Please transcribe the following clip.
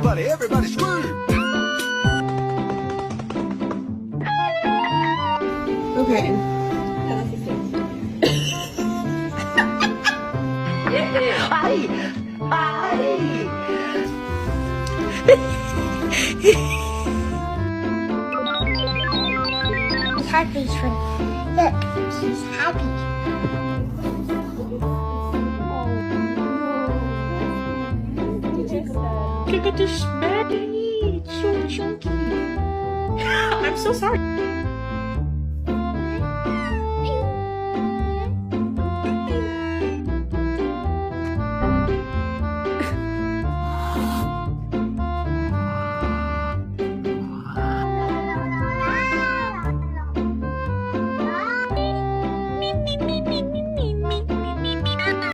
everybody scream! Okay. Ay! Ay! His heartbeat's from. Look, he's happy. Look at this baby. It's so chunky. I'm so sorry.